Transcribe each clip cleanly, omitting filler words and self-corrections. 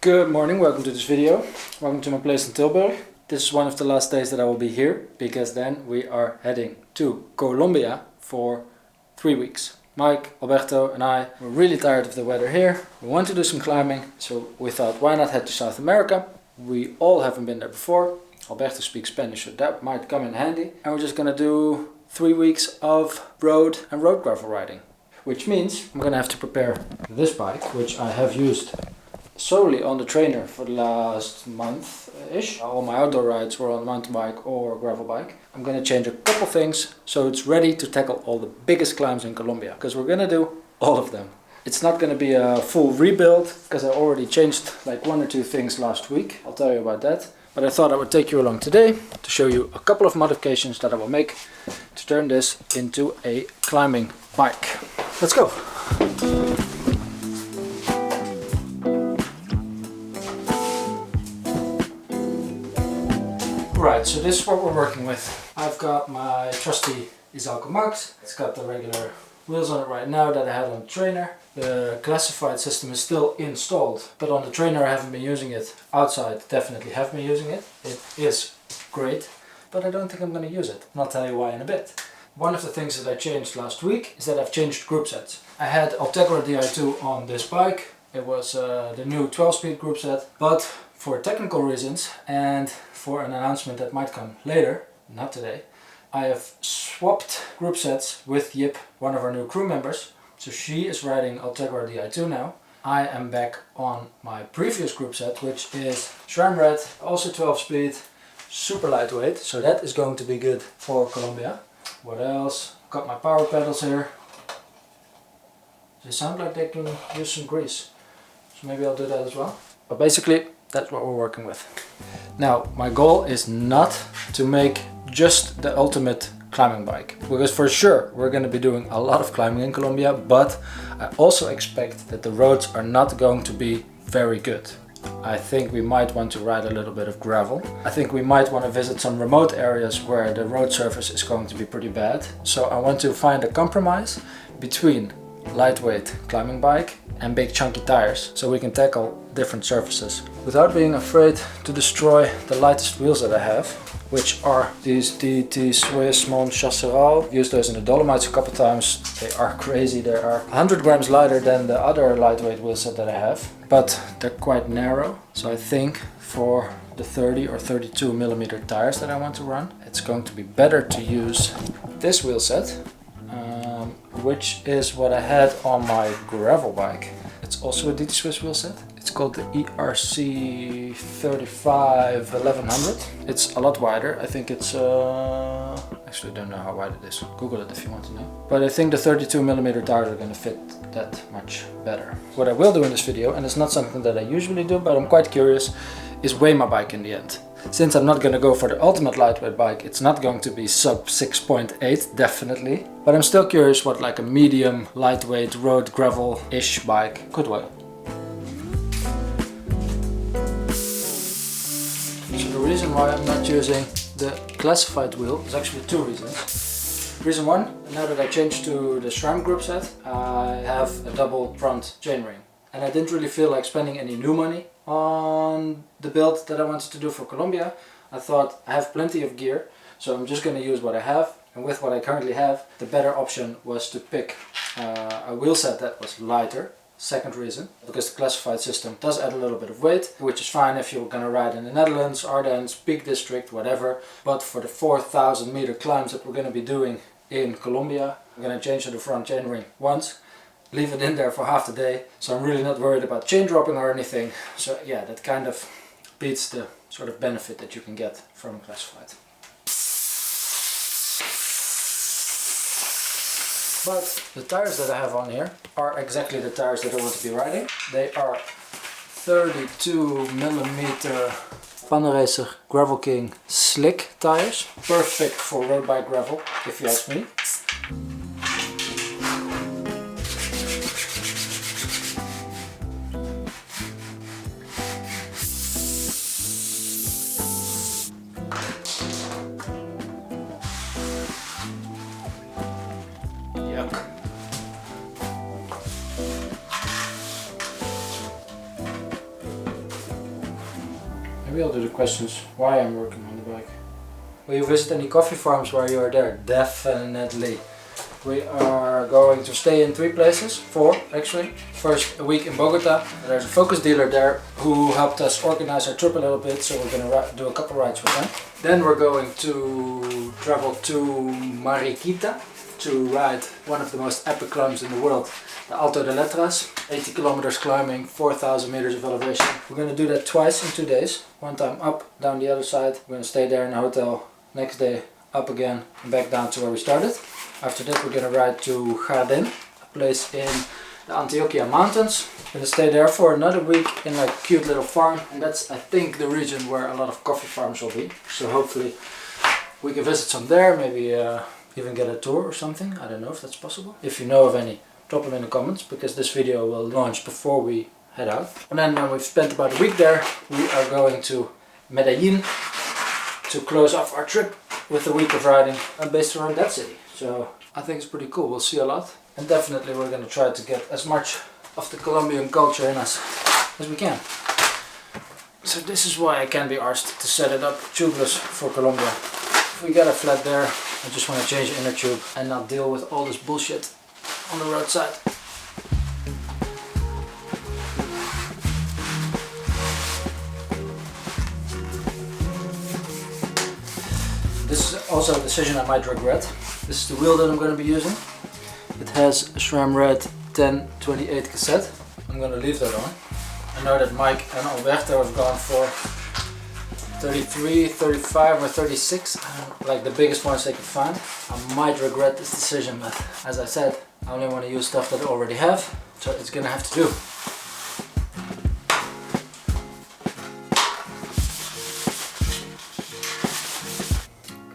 Good morning, welcome to this video. Welcome to my place in Tilburg. This is one of the last days that I will be here because then we are heading to Colombia for 3 weeks. Mike, Alberto and I were really tired of the weather here. We want to do some climbing, so we thought why not head to South America. We all haven't been there before. Alberto speaks Spanish, so that might come in handy. And we're just gonna do 3 weeks of road and road gravel riding. Which means I'm gonna have to prepare this bike, which I have used solely on the trainer for the last month-ish. All my outdoor rides were on mountain bike or gravel bike. I'm gonna change a couple things so it's ready to tackle all the biggest climbs in Colombia, because we're gonna do all of them. It's not gonna be a full rebuild because I already changed like 1 or 2 things last week. I'll tell you about that. But I thought I would take you along today to show you a couple of modifications that I will make to turn this into a climbing bike. Let's go! Right, so this is what we're working with. I've got my trusty Izalco Max. It's got the regular wheels on it right now that I had on the trainer. The classified system is still installed, but on the trainer I haven't been using it. Outside definitely have been using it. It is great, but I don't think I'm going to use it. And I'll tell you why in a bit. One of the things that I changed last week is that I've changed group sets. I had Ultegra Di2 on this bike. It was the new 12-speed group set, but for technical reasons and for an announcement that might come later, not today, I have swapped group sets with Yip, one of our new crew members. So she is riding Ultegra Di2 now. I am back on my previous group set, which is SRAM Red, also 12-speed, super lightweight. So that is going to be good for Colombia. What else? Got my power pedals here. They sound like they can use some grease. So maybe I'll do that as well. But basically, that's what we're working with. Now, my goal is not to make just the ultimate climbing bike, because for sure we're going to be doing a lot of climbing in Colombia, but I also expect that the roads are not going to be very good. I think we might want to ride a little bit of gravel. I think we might want to visit some remote areas where the road surface is going to be pretty bad. So I want to find a compromise between lightweight climbing bike and big chunky tires, so we can tackle different surfaces without being afraid to destroy the lightest wheels that I have, which are these DT Swiss Chasseral. I've used those in the Dolomites a couple times. They are crazy. They are 100 grams lighter than the other lightweight wheel set that I have, but they're quite narrow. So I think for the 30 or 32 millimeter tires that I want to run, it's going to be better to use this wheel set, which is what I had on my gravel bike. It's also a DT Swiss wheel set. It's called the ERC 35 1100. It's a lot wider. I think it's actually I don't know how wide it is. Google it if you want to know. But I think the 32 millimeter tires are going to fit that much better. What I will do in this video, and it's not something that I usually do, but I'm quite curious, is weigh my bike in the end. Since I'm not going to go for the ultimate lightweight bike, it's not going to be sub 6.8 definitely, but I'm still curious what like a medium lightweight road gravel-ish bike could weigh. So the reason why I'm not using the classified wheel is actually 2 reasons. Reason 1, now that I changed to the SRAM group set, I have a double front chainring. And I didn't really feel like spending any new money on the build that I wanted to do for Colombia. I thought I have plenty of gear, so I'm just going to use what I have. And with what I currently have, the better option was to pick a wheel set that was lighter. Second reason, because the classified system does add a little bit of weight, which is fine if you're going to ride in the Netherlands, Ardennes, Peak District, whatever. But for the 4,000 meter climbs that we're going to be doing in Colombia, I'm going to change to the front chainring once. Leave it in there for half the day, so I'm really not worried about chain dropping or anything. So yeah, that kind of beats the sort of benefit that you can get from classified. But the tires that I have on here are exactly the tires that I want to be riding. They are 32 millimeter Panaracer Gravelking Slick tires. Perfect for road bike gravel, if you ask me. Maybe I'll do the questions why I'm working on the bike. Will you visit any coffee farms while you are there? Definitely. We are going to stay in 3 places, 4 actually. First a week in Bogota. There's a Focus dealer there who helped us organize our trip a little bit, so we're going to do a couple rides with them. Then we're going to travel to Mariquita to ride one of the most epic climbs in the world, the Alto de Letras. 80 kilometers climbing, 4,000 meters of elevation. We're going to do that twice in 2 days. One time up, down the other side. We're going to stay there in a hotel. Next day up again and back down to where we started. After that we're going to ride to Jardin, a place in the Antioquia mountains. We're going to stay there for another week in a cute little farm, and that's I think the region where a lot of coffee farms will be. So hopefully we can visit some there, maybe even get a tour or something. I don't know if that's possible. If you know of any, drop them in the comments, because this video will launch before we head out. And then when we've spent about a week there, we are going to Medellin to close off our trip with a week of riding based around that city. So I think it's pretty cool. We'll see a lot, and definitely we're going to try to get as much of the Colombian culture in us as we can. So this is why I can't be arsed to set it up tubeless for Colombia. If we get a flat there, I just want to change the inner tube and not deal with all this bullshit on the roadside. This is also a decision I might regret. This is the wheel that I'm going to be using. It has a SRAM Red 1028 cassette. I'm going to leave that on. I know that Mike and Alberto have gone for 33, 35 or 36, like the biggest ones they could find. I might regret this decision, but as I said, I only want to use stuff that I already have, so it's going to have to do.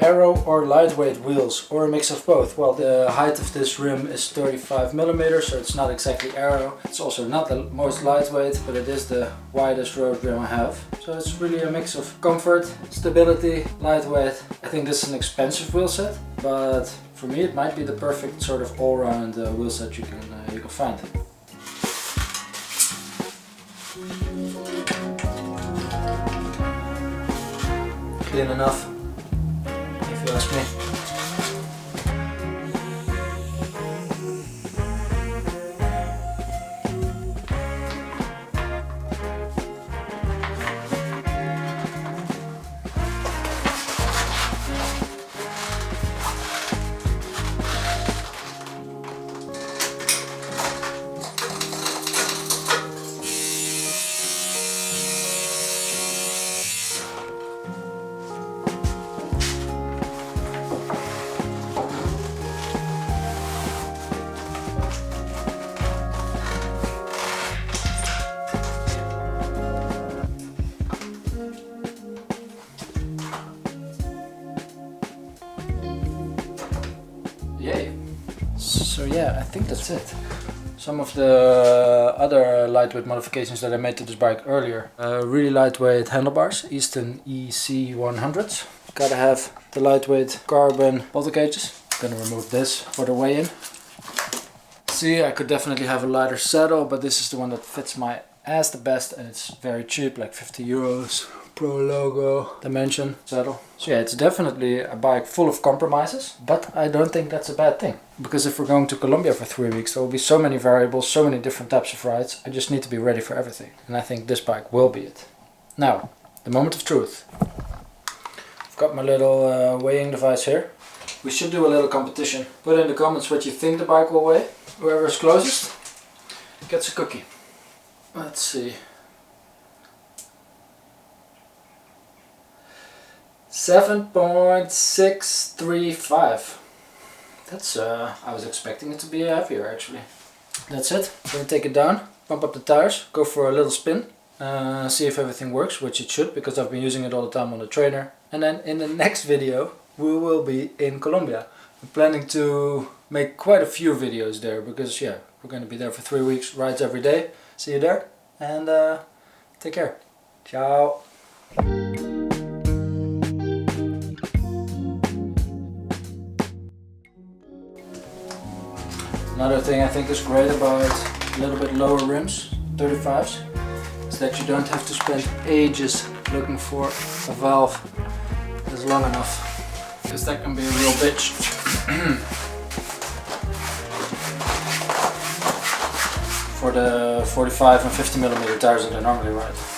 Aero or lightweight wheels, or a mix of both? Well, the height of this rim is 35mm, so it's not exactly aero. It's also not the most lightweight, but it is the widest road rim I have. So it's really a mix of comfort, stability, lightweight. I think this is an expensive wheel set, but for me it might be the perfect sort of all-round wheel set you can find. Clean enough, if you ask me. Yay! So yeah, I think that's it. Some of the other lightweight modifications that I made to this bike earlier. Really lightweight handlebars, Easton EC100s. Gotta have the lightweight carbon bottlecages. Gonna remove this for the weigh-in. See, I could definitely have a lighter saddle, but this is the one that fits my ass the best, and it's very cheap, like 50 euros. Prologo Dimension saddle. So yeah, it's definitely a bike full of compromises, but I don't think that's a bad thing. Because if we're going to Colombia for 3 weeks, there will be so many variables, so many different types of rides. I just need to be ready for everything. And I think this bike will be it. Now, the moment of truth. I've got my little weighing device here. We should do a little competition. Put in the comments what you think the bike will weigh. Whoever is closest gets a cookie. Let's see. 7.635. That's I was expecting it to be heavier actually. That's it. I'm gonna take it down, pump up the tires, go for a little spin, see if everything works, which it should, because I've been using it all the time on the trainer. And then in the next video we will be in Colombia. I'm planning to make quite a few videos there, because yeah, we're gonna be there for 3 weeks, rides every day. See you there, and take care. Ciao. Another thing I think is great about a little bit lower rims, 35s, is that you don't have to spend ages looking for a valve that's long enough, because that can be a real bitch. For the 45 and 50 millimeter tires that I normally ride.